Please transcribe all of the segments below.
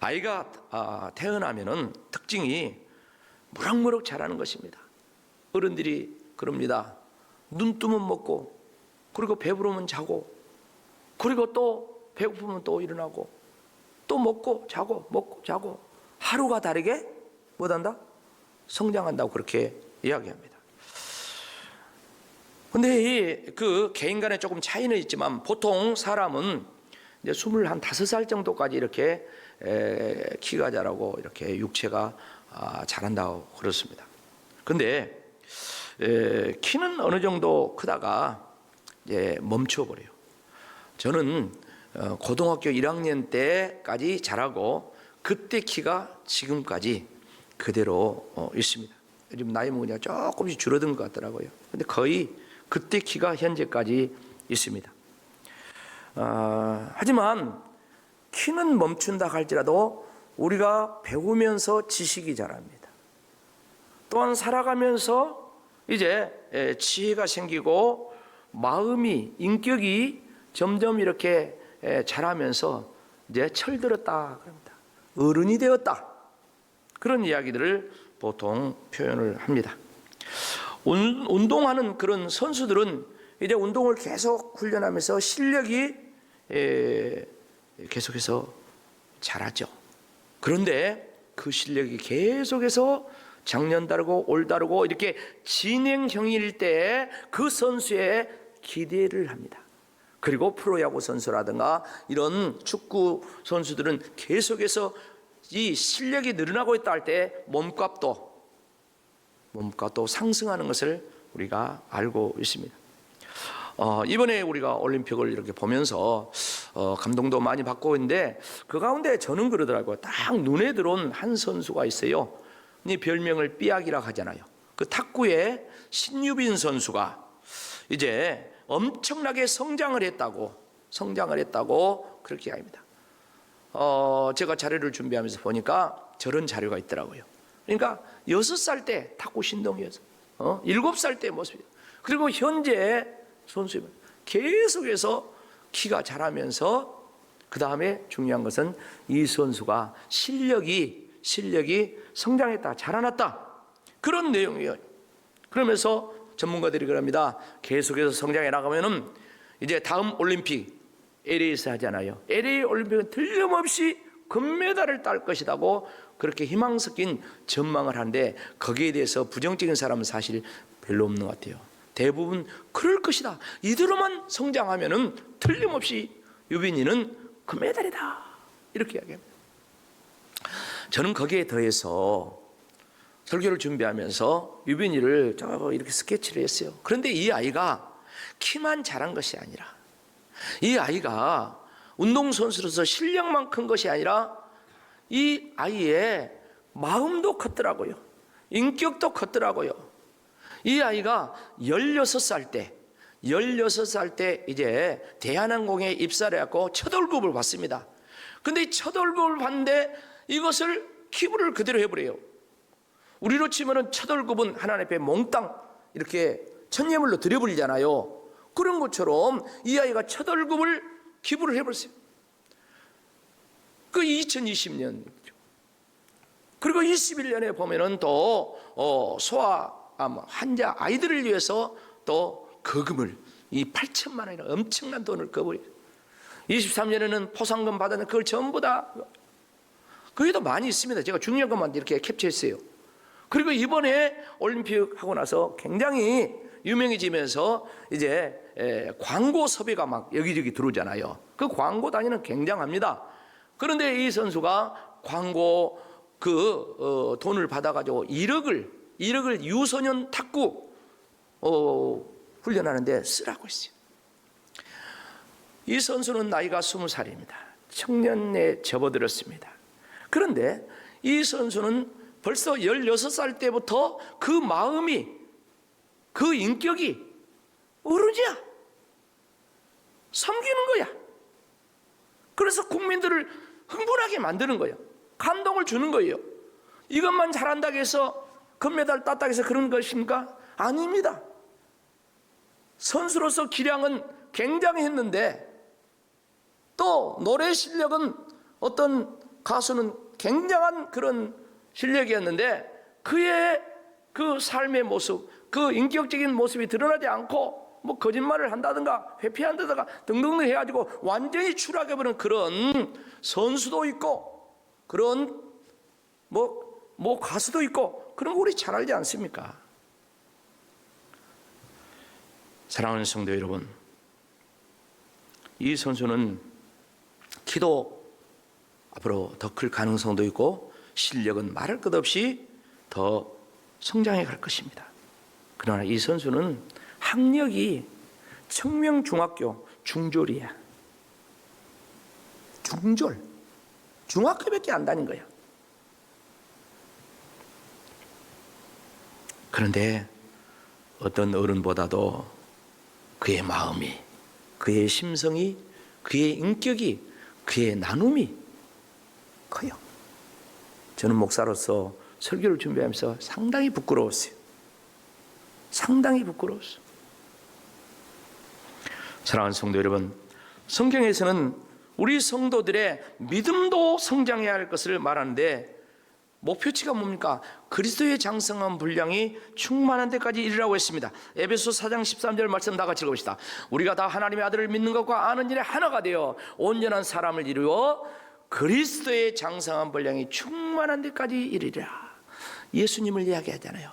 아이가 태어나면은 특징이 무럭무럭 자라는 것입니다. 어른들이 그럽니다. 눈 뜨면 먹고, 그리고 배부르면 자고, 그리고 또 배고프면 또 일어나고, 또 먹고 자고 먹고 자고, 하루가 다르게 뭐한다? 성장한다고 그렇게 이야기합니다. 근데 그 개인 간에 조금 차이는 있지만 보통 사람은 이제 25살 정도까지 이렇게 키가 자라고 이렇게 육체가 자란다고 그렇습니다. 근데 키는 어느 정도 크다가 이제 멈춰버려요. 저는 고등학교 1학년 때까지 자라고 그때 키가 지금까지 그대로 있습니다. 요즘 나이 먹으니까 조금씩 줄어든 것 같더라고요. 근데 거의 그때 키가 현재까지 있습니다. 하지만 키는 멈춘다 할지라도 우리가 배우면서 지식이 자랍니다. 또한 살아가면서 이제 지혜가 생기고 마음이, 인격이 점점 이렇게 자라면서 이제 철들었다 그럽니다. 어른이 되었다. 그런 이야기들을 보통 표현을 합니다. 운동하는 그런 선수들은 이제 운동을 계속 훈련하면서 실력이 계속해서 자라죠. 그런데 그 실력이 계속해서 작년 다르고 올 다르고 이렇게 진행형일 때 그 선수의 기대를 합니다. 그리고 프로야구 선수라든가 이런 축구 선수들은 계속해서 이 실력이 늘어나고 있다 할 때 몸값도 상승하는 것을 우리가 알고 있습니다. 이번에 우리가 올림픽을 이렇게 보면서 감동도 많이 받고 있는데 그 가운데 저는 그러더라고요. 딱 눈에 들어온 한 선수가 있어요. 이 별명을 삐약이라고 하잖아요. 그 탁구의 신유빈 선수가 이제 엄청나게 성장을 했다고 그렇게 합니다. 제가 자료를 준비하면서 보니까 저런 자료가 있더라고요. 그러니까 6살 때 탁구 신동이어서 7살 때 모습이에요. 그리고 현재 선수입니다. 계속해서 키가 자라면서 그 다음에 중요한 것은 이 선수가 실력이 성장했다, 자라났다, 그런 내용이에요. 그러면서 전문가들이 그럽니다. 계속해서 성장해 나가면은 이제 다음 올림픽 LA에서 하잖아요. LA 올림픽은 틀림없이 금메달을 딸 것이라고 그렇게 희망 섞인 전망을 하는데 거기에 대해서 부정적인 사람은 사실 별로 없는 것 같아요. 대부분 그럴 것이다. 이대로만 성장하면은 틀림없이 유빈이는 금메달이다. 이렇게 이야기합니다. 저는 거기에 더해서 설교를 준비하면서 유빈이를 이렇게 스케치를 했어요. 그런데 이 아이가 키만 자란 것이 아니라 이 아이가 운동선수로서 실력만 큰 것이 아니라 이 아이의 마음도 컸더라고요. 인격도 컸더라고요. 이 아이가 16살 때 이제 대한항공에 입사를 해갖고 첫 월급을 받습니다. 근데 첫 월급을 받는데 이것을 기부를 그대로 해버려요. 우리로 치면은 첫 월급은 하나님 앞에 몽땅 이렇게 천예물로 드려버리잖아요. 그런 것처럼 이 아이가 첫 월급을 기부를 해버렸어요. 그 2020년. 그리고 21년에 보면은 또 소아 환자 아이들을 위해서 또 거금을 이 8천만 원이나 엄청난 돈을 거버려요. 23년에는 포상금 받았는데 그걸 전부 다, 거기도 많이 있습니다. 제가 중요한 것만 이렇게 캡처했어요. 그리고 이번에 올림픽 하고 나서 굉장히 유명해지면서 이제 광고 섭외가 막 여기저기 들어오잖아요. 그 광고 단위는 굉장합니다. 그런데 이 선수가 광고 돈을 받아가지고 1억을 유소년 탁구 훈련하는데 쓰라고 했어요. 이 선수는 나이가 20살입니다. 청년에 접어들었습니다. 그런데 이 선수는 벌써 16살 때부터 그 마음이, 그 인격이 어른이야. 섬기는 거야. 그래서 국민들을 흥분하게 만드는 거예요. 감동을 주는 거예요. 이것만 잘한다고 해서 금메달 땄다고 해서 그런 것입니까? 아닙니다. 선수로서 기량은 굉장히 했는데 또 노래 실력은 어떤 가수는 굉장한 그런 실력이었는데 그의 그 삶의 모습, 그 인격적인 모습이 드러나지 않고 뭐 거짓말을 한다든가 회피한다든가 등등등 해가지고 완전히 추락해버리는 그런 선수도 있고 그런 뭐 가수도 있고 그런 거 우리 잘 알지 않습니까? 사랑하는 성도 여러분, 이 선수는 키도 앞으로 더 클 가능성도 있고 실력은 말할 것 없이 더 성장해 갈 것입니다. 그러나 이 선수는 학력이 청명중학교 중졸이야. 중졸. 중학교밖에 안 다닌 거야. 그런데 어떤 어른보다도 그의 마음이, 그의 심성이, 그의 인격이, 그의 나눔이 커요. 저는 목사로서 설교를 준비하면서 상당히 부끄러웠어요. 상당히 부끄러웠어요. 사랑하는 성도 여러분, 성경에서는 우리 성도들의 믿음도 성장해야 할 것을 말하는데 목표치가 뭡니까? 그리스도의 장성한 분량이 충만한 데까지 이르라고 했습니다. 에베소 4장 13절 말씀 다 같이 읽어봅시다. 우리가 다 하나님의 아들을 믿는 것과 아는 일에 하나가 되어 온전한 사람을 이루어 그리스도의 장성한 분량이 충만한 데까지 이르리라. 예수님을 이야기하잖아요.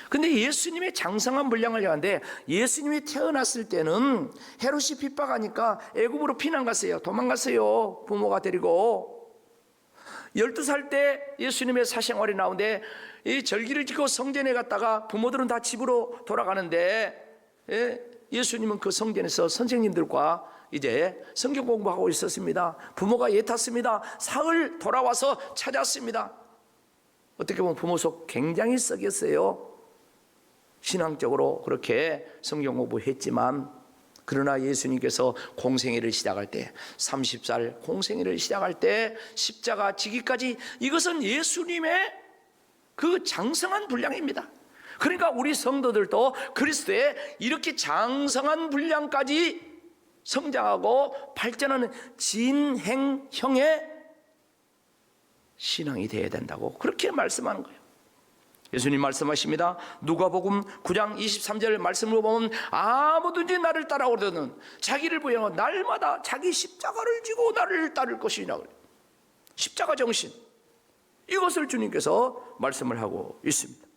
근데 예수님의 장성한 분량을 얘기하는데 예수님이 태어났을 때는 헤롯이 핍박하니까 애굽으로 피난 갔어요. 도망갔어요. 부모가 데리고. 12살 때 예수님의 사생활이 나오는데 이 절기를 지키고 성전에 갔다가 부모들은 다 집으로 돌아가는데 예수님은 그 성전에서 선생님들과 이제 성경 공부하고 있었습니다. 부모가 애탔습니다. 사흘 돌아와서 찾았습니다. 어떻게 보면 부모 속 굉장히 썩였어요. 신앙적으로 그렇게 성경 공부했지만 그러나 예수님께서 공생애를 시작할 때 30살 공생애를 시작할 때 십자가 지기까지 이것은 예수님의 그 장성한 분량입니다. 그러니까 우리 성도들도 그리스도의 이렇게 장성한 분량까지 성장하고 발전하는 진행형의 신앙이 되어야 된다고 그렇게 말씀하는 거예요. 예수님 말씀하십니다. 누가복음 9장 23절 말씀을 보면 아무든지 나를 따라오려는 자기를 부인하고 날마다 자기 십자가를 지고 나를 따를 것이냐. 십자가 정신, 이것을 주님께서 말씀을 하고 있습니다.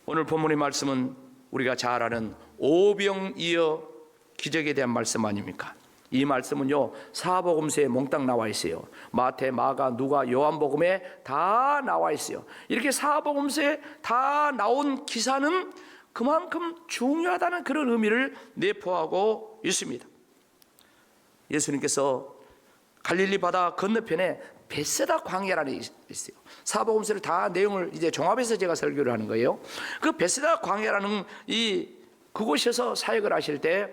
오늘 본문의 말씀은 우리가 잘 아는 오병이어 기적에 대한 말씀 아닙니까? 이 말씀은요 사복음서에 몽땅 나와 있어요. 마태, 마가, 누가, 요한복음에 다 나와 있어요. 이렇게 사복음서에 다 나온 기사는 그만큼 중요하다는 그런 의미를 내포하고 있습니다. 예수님께서 갈릴리 바다 건너편에 베세다 광야라는 게 있어요. 사복음서를 다 내용을 이제 종합해서 제가 설교를 하는 거예요. 그 베세다 광야라는 그곳에서 사역을 하실 때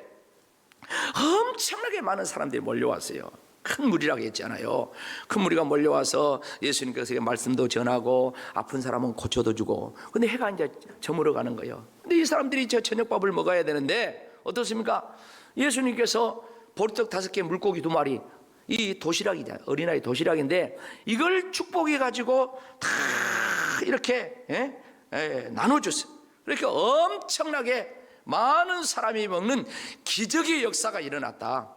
엄청나게 많은 사람들이 몰려왔어요. 큰 무리라고 했잖아요. 큰 무리가 몰려와서 예수님께서 말씀도 전하고 아픈 사람은 고쳐도 주고. 근데 해가 이제 저물어 가는 거예요. 근데 이 사람들이 저녁밥을 먹어야 되는데 어떻습니까? 예수님께서 보리떡 5개, 물고기 2마리, 이 도시락이잖아요. 어린아이 도시락인데 이걸 축복해 가지고 다 이렇게 나눠줬어요. 그렇게 엄청나게 많은 사람이 먹는 기적의 역사가 일어났다.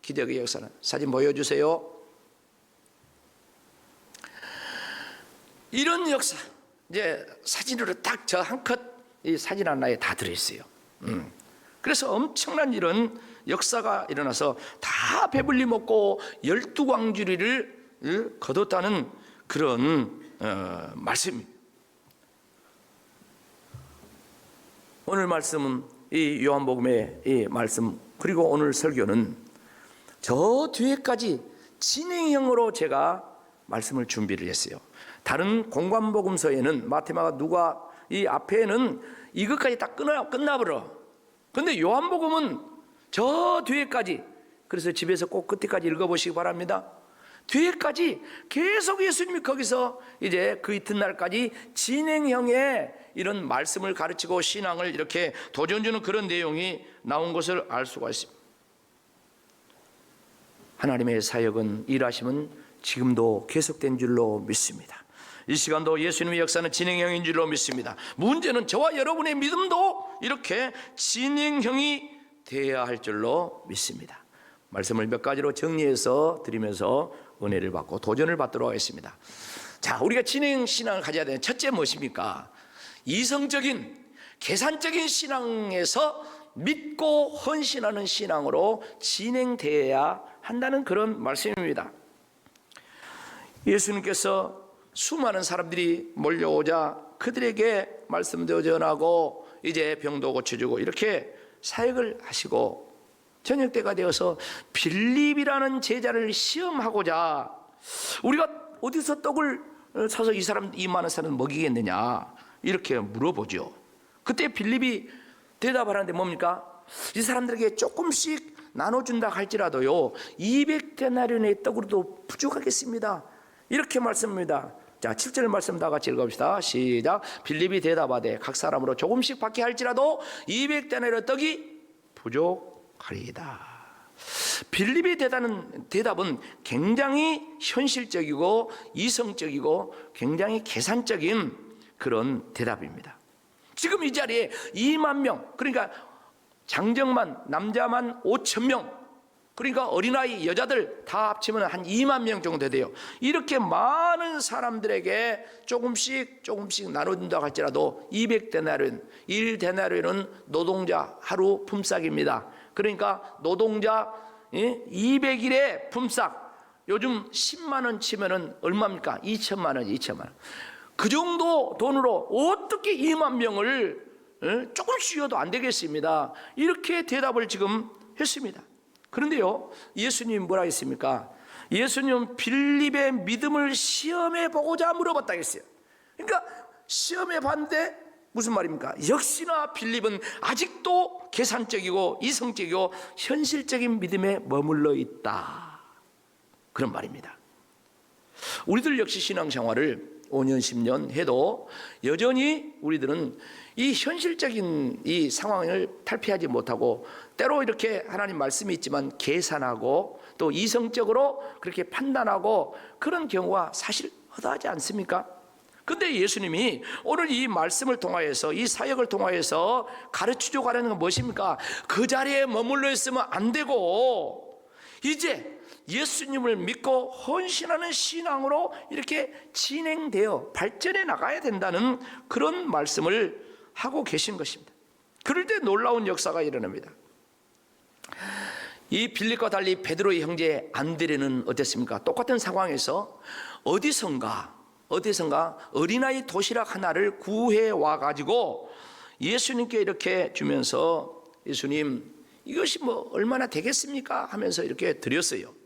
기적의 역사는 사진 보여주세요. 이런 역사 이제 사진으로 딱 저 한 컷 이 사진 하나에 다 들어있어요. 그래서 엄청난 이런 역사가 일어나서 다 배불리 먹고 12광주리를 거뒀다는 그런 말씀입니다. 오늘 말씀은 이 요한복음의 이 말씀 그리고 오늘 설교는 저 뒤에까지 진행형으로 제가 말씀을 준비를 했어요. 다른 공관복음서에는 마태, 마가, 누가 이 앞에는 이것까지 딱 끝나버려. 근데 요한복음은 저 뒤에까지, 그래서 집에서 꼭 끝에까지 읽어보시기 바랍니다. 뒤에까지 계속 예수님이 거기서 이제 그 이튿날까지 진행형의 이런 말씀을 가르치고 신앙을 이렇게 도전주는 그런 내용이 나온 것을 알 수가 있습니다. 하나님의 사역은 일하심은 지금도 계속된 줄로 믿습니다. 이 시간도 예수님의 역사는 진행형인 줄로 믿습니다. 문제는 저와 여러분의 믿음도 이렇게 진행형이 되어야 할 줄로 믿습니다. 말씀을 몇 가지로 정리해서 드리면서 은혜를 받고 도전을 받도록 하겠습니다. 자, 우리가 진행 신앙을 가져야 되는 첫째 무엇입니까? 이성적인 계산적인 신앙에서 믿고 헌신하는 신앙으로 진행되어야 한다는 그런 말씀입니다. 예수님께서 수많은 사람들이 몰려오자 그들에게 말씀도 전하고 이제 병도 고쳐주고 이렇게 사역을 하시고 저녁 때가 되어서 빌립이라는 제자를 시험하고자 우리가 어디서 떡을 사서 이 많은 사람을 먹이겠느냐 이렇게 물어보죠. 그때 빌립이 대답하는데 뭡니까? 이 사람들에게 조금씩 나눠준다 할지라도요 200데나리온의 떡으로도 부족하겠습니다. 이렇게 말씀합니다. 자, 7절 말씀 다 같이 읽어봅시다. 시작. 빌립이 대답하되 각 사람으로 조금씩 받게 할지라도 200데나리온 떡이 부족하리이다. 빌립이 대답은 굉장히 현실적이고 이성적이고 굉장히 계산적인 그런 대답입니다. 지금 이 자리에 2만 명, 그러니까 장정만 남자만 5천 명, 그러니까 어린아이 여자들 다 합치면 한 2만 명 정도 돼요. 이렇게 많은 사람들에게 조금씩 나눠준다고 할지라도 200데나리온, 1데나리온은 노동자 하루 품삯입니다. 그러니까 노동자 200일의 품삯, 요즘 10만 원 치면은 얼마입니까? 2천만 원, 2천만 원. 그 정도 돈으로 어떻게 2만 명을 조금씩 쉬어도 안 되겠습니다. 이렇게 대답을 지금 했습니다. 그런데요, 예수님 뭐라 했습니까? 예수님은 빌립의 믿음을 시험해 보고자 물어봤다 했어요. 그러니까 시험해 봤는데 무슨 말입니까? 역시나 빌립은 아직도 계산적이고 이성적이고 현실적인 믿음에 머물러 있다, 그런 말입니다. 우리들 역시 신앙생활을 5년 10년 해도 여전히 우리들은 이 현실적인 이 상황을 탈피하지 못하고 때로 이렇게 하나님 말씀이 있지만 계산하고 또 이성적으로 그렇게 판단하고 그런 경우가 사실 허다하지 않습니까? 근데 예수님이 오늘 이 말씀을 통하여서 이 사역을 통하여서 가르치려고 하는 건 무엇입니까? 그 자리에 머물러 있으면 안 되고 이제 예수님을 믿고 헌신하는 신앙으로 이렇게 진행되어 발전해 나가야 된다는 그런 말씀을 하고 계신 것입니다. 그럴 때 놀라운 역사가 일어납니다. 이 빌립과 달리 베드로의 형제 안드레는 어땠습니까? 똑같은 상황에서 어디선가 어린아이 도시락 하나를 구해 와가지고 예수님께 이렇게 주면서 예수님 이것이 뭐 얼마나 되겠습니까? 하면서 이렇게 드렸어요.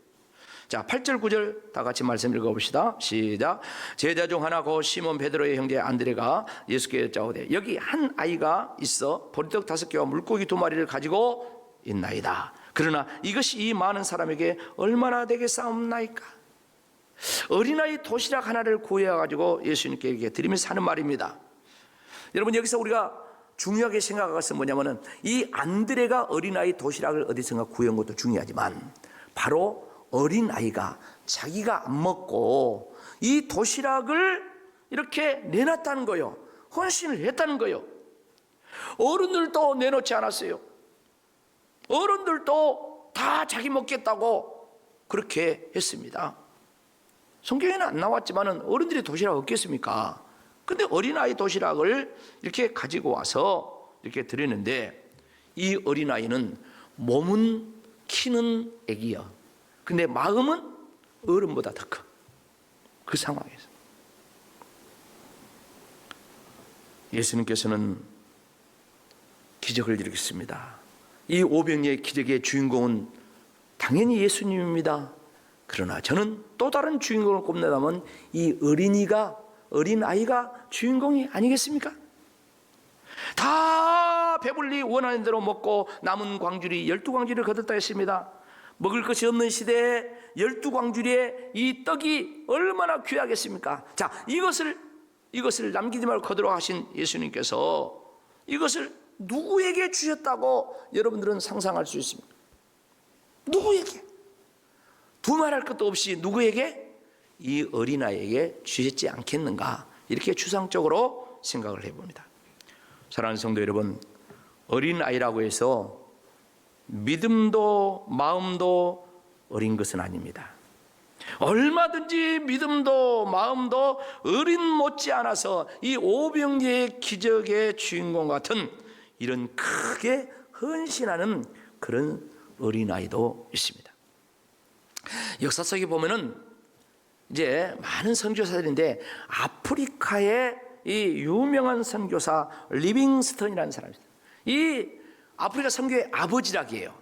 자, 8절 9절 다 같이 말씀 읽어봅시다. 시작. 제자 중 하나 곧 시몬 베드로의 형제 안드레가 예수께 여짜오되 여기 한 아이가 있어 보리떡 5개와 물고기 2마리를 가지고 있나이다. 그러나 이것이 이 많은 사람에게 얼마나 되겠사옵나이까? 어린아이 도시락 하나를 구해가지고 예수님께 이렇게 드리면서 하는 말입니다. 여러분, 여기서 우리가 중요하게 생각할 것은 뭐냐면은 이 안드레가 어린아이 도시락을 어디선가 구해온 것도 중요하지만 바로 어린아이가 자기가 안 먹고 이 도시락을 이렇게 내놨다는 거예요. 헌신을 했다는 거예요. 어른들도 내놓지 않았어요. 어른들도 다 자기 먹겠다고 그렇게 했습니다. 성경에는 안 나왔지만 어른들이 도시락 없겠습니까? 근데 어린아이 도시락을 이렇게 가지고 와서 이렇게 드리는데 이 어린아이는 몸은 키는 애기야. 근데 마음은 어른보다 더 커. 그 상황에서 예수님께서는 기적을 일으켰습니다. 이 오병이의 기적의 주인공은 당연히 예수님입니다. 그러나 저는 또 다른 주인공을 꼽는다면 이 어린아이가 주인공이 아니겠습니까? 다 배불리 원하는 대로 먹고 남은 광주리 12광주리를 거뒀다 했습니다. 먹을 것이 없는 시대에 12광주리에 이 떡이 얼마나 귀하겠습니까? 자, 이것을 남기지 말고 거두러 하신 예수님께서 이것을 누구에게 주셨다고 여러분들은 상상할 수 있습니까? 누구에게? 두말할 것도 없이 누구에게? 이 어린아이에게 주셨지 않겠는가, 이렇게 추상적으로 생각을 해봅니다. 사랑하는 성도 여러분, 어린아이라고 해서 믿음도 마음도 어린 것은 아닙니다. 얼마든지 믿음도 마음도 어린 못지않아서 이 오병이의 기적의 주인공 같은 이런 크게 헌신하는 그런 어린아이도 있습니다. 역사 속에 보면은 이제 많은 선교사들인데 아프리카의 이 유명한 선교사 리빙스턴이라는 사람이 있어요. 이 아프리카 선교의 아버지라기에요.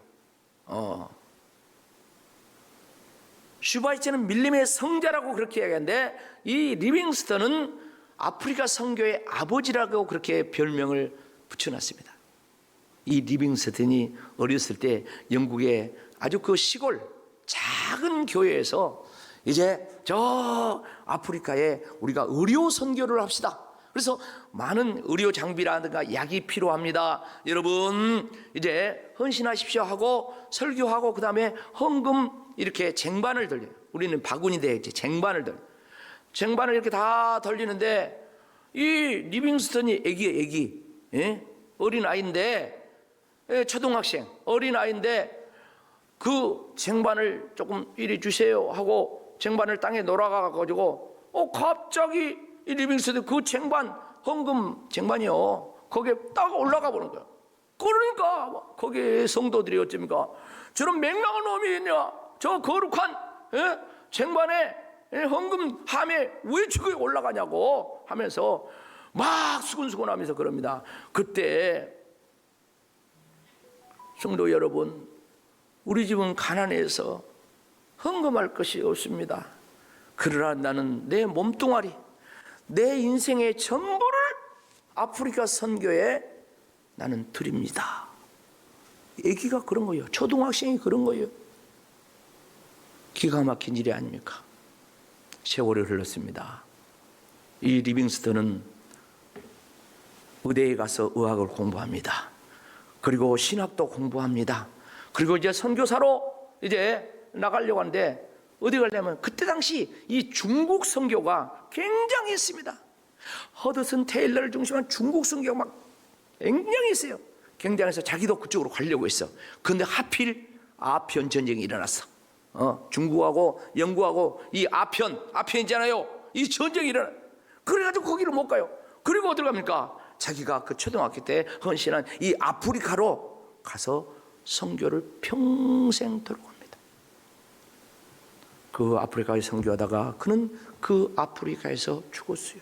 슈바이처는 밀림의 성자라고 그렇게 이야기하는데, 이 리빙스턴은 아프리카 선교의 아버지라고 그렇게 별명을 붙여놨습니다. 이 리빙스턴이 어렸을 때 영국의 아주 그 시골 작은 교회에서 이제 저 아프리카에 우리가 의료 선교를 합시다. 그래서 많은 의료 장비라든가 약이 필요합니다. 여러분 이제 헌신하십시오 하고 설교하고, 그 다음에 헌금 이렇게 쟁반을 돌려요. 우리는 바구니인데 이제 쟁반을 돌려요. 쟁반을 이렇게 다 돌리는데 이 리빙스턴이 애기 어린아이인데, 초등학생 어린아이인데 그 쟁반을 조금 이리 주세요 하고 쟁반을 땅에 놓아가지고 갑자기 이 리빙스턴이 그 쟁반, 헌금 쟁반이요, 거기에 딱 올라가 보는 거야. 그러니까 거기에 성도들이 어쩝니까? 저런 맹랑한 놈이 있냐, 저 거룩한 쟁반에 헌금 함에 왜 저기 올라가냐고 하면서 막 수근수근하면서 그럽니다. 그때 성도 여러분, 우리 집은 가난해서 헌금할 것이 없습니다. 그러나 나는 내 몸뚱아리, 내 인생의 전부를 아프리카 선교에 나는 드립니다. 애기가 그런 거예요. 초등학생이 그런 거예요. 기가 막힌 일이 아닙니까? 세월이 흘렀습니다. 이 리빙스턴은 의대에 가서 의학을 공부합니다. 그리고 신학도 공부합니다. 그리고 이제 선교사로 이제 나가려고 하는데, 어디 가려면 그때 당시 이 중국 선교가 굉장했습니다. 허드슨 테일러를 중심한 중국 선교가 막 굉장했어요. 굉장해서 자기도 그쪽으로 가려고 했어. 그런데 하필 아편 전쟁이 일어났어. 중국하고 영국하고 이 아편이잖아요. 이 전쟁이 일어나. 그래가지고 거기를 못 가요. 그리고 어디로 갑니까? 자기가 그 초등학교 때 헌신한 이 아프리카로 가서 선교를 평생 들어갑니다. 그 아프리카에 선교하다가 그는 그 아프리카에서 죽었어요.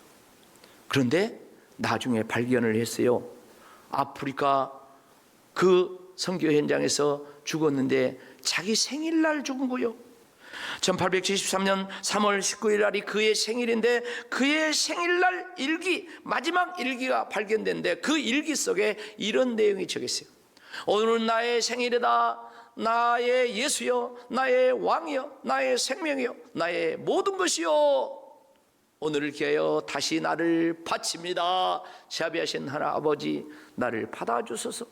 그런데 나중에 발견을 했어요. 아프리카 그 선교 현장에서 죽었는데 자기 생일날 죽은 거요. 1873년 3월 19일 날이 그의 생일인데, 그의 생일날 일기, 마지막 일기가 발견됐는데 그 일기 속에 이런 내용이 적혔어요. 오늘은 나의 생일이다. 나의 예수여, 나의 왕이여, 나의 생명이여, 나의 모든 것이여, 오늘을 기하여 다시 나를 바칩니다. 자비하신 하나 아버지, 나를 받아주소서.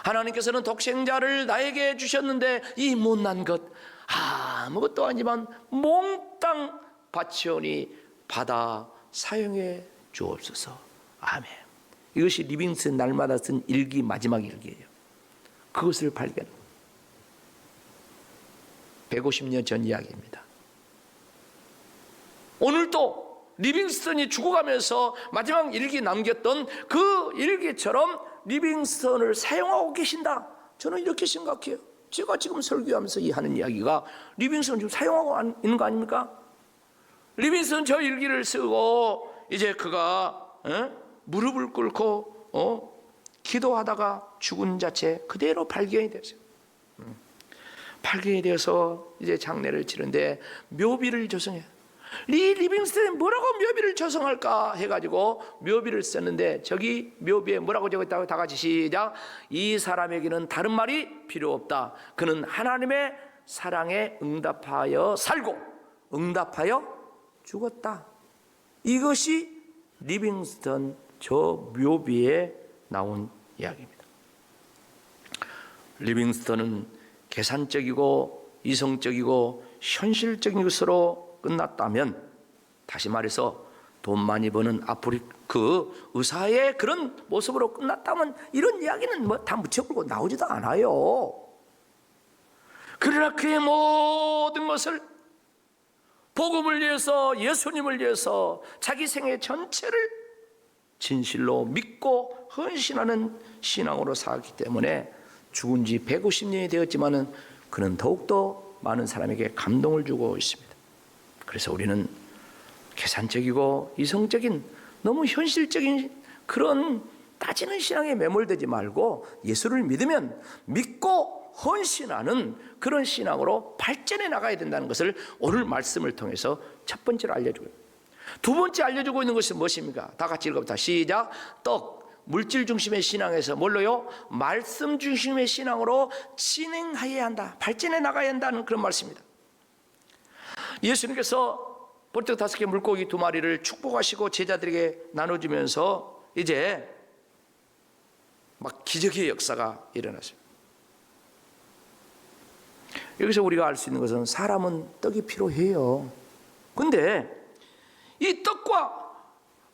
하나님께서는 독생자를 나에게 주셨는데 이 못난 것 아무것도 아니지만 몽땅 바치오니 받아 사용해 주옵소서. 아멘. 이것이 리빙스턴 날마다 쓴 일기 마지막 일기예요. 그것을 발견. 150년 전 이야기입니다. 오늘도 리빙스턴이 죽어가면서 마지막 일기 남겼던 그 일기처럼 리빙스턴을 사용하고 계신다. 저는 이렇게 생각해요. 제가 지금 설교하면서 이 하는 이야기가 리빙스턴 지금 사용하고 있는 거 아닙니까? 리빙스턴 저 일기를 쓰고 이제 그가 무릎을 꿇고 기도하다가 죽은 자체 그대로 발견이 됐어요. 발견이 되어서 이제 장례를 치는데 묘비를 조성해. 이 리빙스턴이 뭐라고 묘비를 조성할까 해가지고 묘비를 썼는데, 저기 묘비에 뭐라고 적었다고? 다 같이 시작. 이 사람에게는 다른 말이 필요 없다. 그는 하나님의 사랑에 응답하여 살고 응답하여 죽었다. 이것이 리빙스턴 저 묘비에 나온 이야기입니다. 리빙스턴은 계산적이고 이성적이고 현실적인 것으로 끝났다면, 다시 말해서 돈 많이 버는 그 의사의 그런 모습으로 끝났다면 이런 이야기는 뭐 다 묻혀보고 나오지도 않아요. 그러나 그의 모든 것을 복음을 위해서, 예수님을 위해서 자기 생애 전체를 진실로 믿고 헌신하는 신앙으로 살았기 때문에 죽은 지 150년이 되었지만은 그는 더욱더 많은 사람에게 감동을 주고 있습니다. 그래서 우리는 계산적이고 이성적인, 너무 현실적인 그런 따지는 신앙에 매몰되지 말고 예수를 믿으면 믿고 헌신하는 그런 신앙으로 발전해 나가야 된다는 것을 오늘 말씀을 통해서 첫 번째로 알려주고 있습니다. 두 번째 알려주고 있는 것은 무엇입니까? 다 같이 읽어봅시다. 시작. 물질 중심의 신앙에서 뭘로요? 말씀 중심의 신앙으로 진행해야 한다, 발전해 나가야 한다는 그런 말씀입니다. 예수님께서 번쩍 5개 물고기 2마리를 축복하시고 제자들에게 나눠주면서 이제 막 기적의 역사가 일어났어요. 여기서 우리가 알 수 있는 것은 사람은 떡이 필요해요. 근데 이 떡과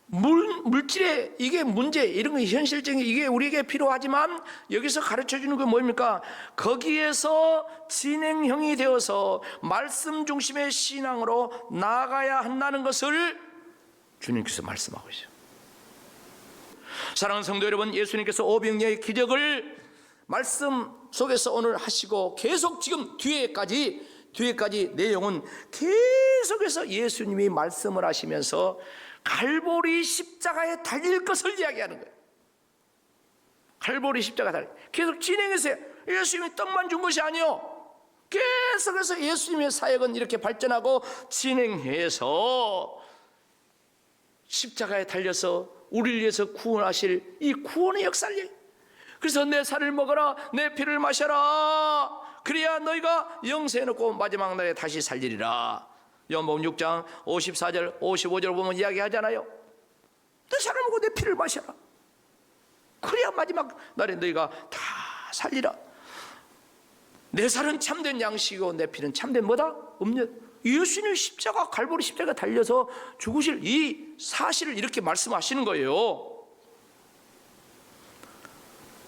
물질의 이게 문제, 이런 거 현실적인 이게 우리에게 필요하지만 여기서 가르쳐 주는 건 뭡니까? 거기에서 진행형이 되어서 말씀 중심의 신앙으로 나아가야 한다는 것을 주님께서 말씀하고 있어요. 사랑하는 성도 여러분, 예수님께서 오병이어의 기적을 말씀 속에서 오늘 하시고 계속 지금 뒤에까지 내용은 계속해서 예수님이 말씀을 하시면서 갈보리 십자가에 달릴 것을 이야기하는 거예요. 갈보리 십자가 달릴, 계속 진행해서 예수님이 떡만 준 것이 아니요, 계속해서 예수님의 사역은 이렇게 발전하고 진행해서 십자가에 달려서 우리를 위해서 구원하실 이 구원의 역사를, 그래서 내 살을 먹어라, 내 피를 마셔라, 그래야 너희가 영생에 놓고 마지막 날에 다시 살리리라. 요한복음 6장 54절 55절 보면 이야기하잖아요. 내 살을 먹고 내 피를 마셔라, 그래야 마지막 날에 너희가 다 살리라. 내 살은 참된 양식이고 내 피는 참된 뭐다? 음료. 예수님 십자가, 갈보리 십자가 달려서 죽으실 이 사실을 이렇게 말씀하시는 거예요.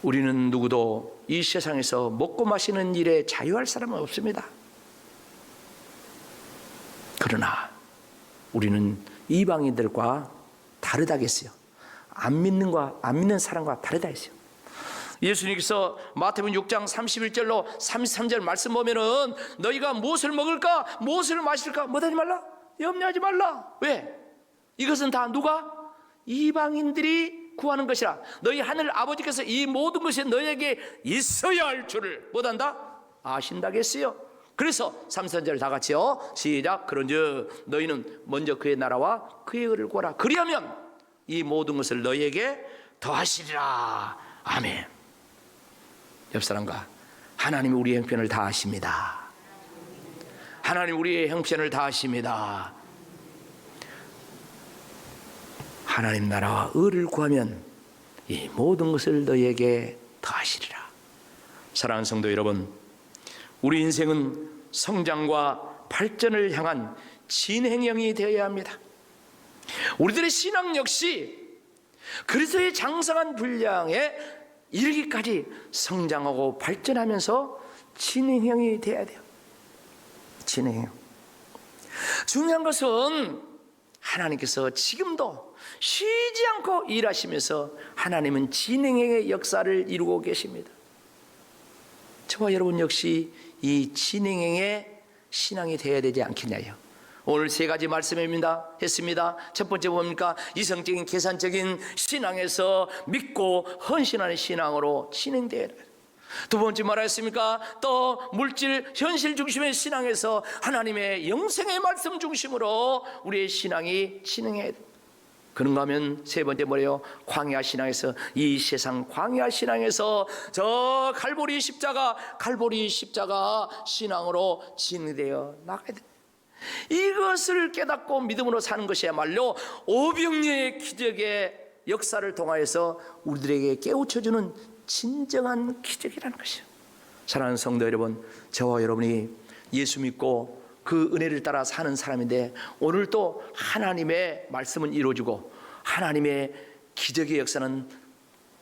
우리는 누구도 이 세상에서 먹고 마시는 일에 자유할 사람은 없습니다. 그러나 우리는 이방인들과 다르다겠어요. 안 믿는 사람과 다르다 했어요. 예수님께서 마태복음 6장 31절로 33절 말씀 보면은 너희가 무엇을 먹을까, 무엇을 마실까, 뭐하지 말라, 염려하지 말라. 왜? 이것은 다 누가? 이방인들이 구하는 것이라. 너희 하늘 아버지께서 이 모든 것이 너희에게 있어야 할 줄을 못한다? 아신다겠어요. 그래서 33절 다 같이요. 시작. 그런즉 너희는 먼저 그의 나라와 그의 의를 구하라. 그리하면 이 모든 것을 너희에게 더하시리라. 아멘. 옆 사람과, 하나님이 우리의 형편을 다 아십니다. 하나님 우리의 형편을 다 아십니다. 하나님 나라와 의를 구하면 이 모든 것을 너희에게 더하시리라. 사랑하는 성도 여러분, 우리 인생은 성장과 발전을 향한 진행형이 되어야 합니다. 우리들의 신앙 역시 그리스도의 장성한 분량에 이르기까지 성장하고 발전하면서 진행형이 되어야 돼요. 진행형. 중요한 것은 하나님께서 지금도 쉬지 않고 일하시면서 하나님은 진행형의 역사를 이루고 계십니다. 저와 여러분 역시 이 진행형의 신앙이 되어야 되지 않겠냐요. 오늘 3가지 말씀입니다. 했습니다. 첫 번째 뭡니까? 이성적인 계산적인 신앙에서 믿고 헌신하는 신앙으로 진행되어야 돼요. 두 번째 뭐라했습니까? 또 물질 현실 중심의 신앙에서 하나님의 영생의 말씀 중심으로 우리의 신앙이 진행해야 돼요. 그런가 하면 세 번째 뭐래요? 광야 신앙에서, 이 세상 광야 신앙에서 저 갈보리 십자가 신앙으로 진행되어 나가야 돼. 이것을 깨닫고 믿음으로 사는 것이야말로 오병이어의 기적의 역사를 통하여서 우리들에게 깨우쳐주는 진정한 기적이라는 것이요. 사랑하는 성도 여러분, 저와 여러분이 예수 믿고 그 은혜를 따라 사는 사람인데 오늘 또 하나님의 말씀은 이루어지고 하나님의 기적의 역사는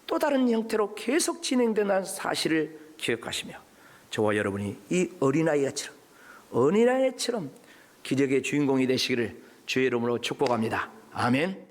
또 다른 형태로 계속 진행되는 사실을 기억하시며 저와 여러분이 이 어린아이처럼 기적의 주인공이 되시기를 주의 이름으로 축복합니다. 아멘.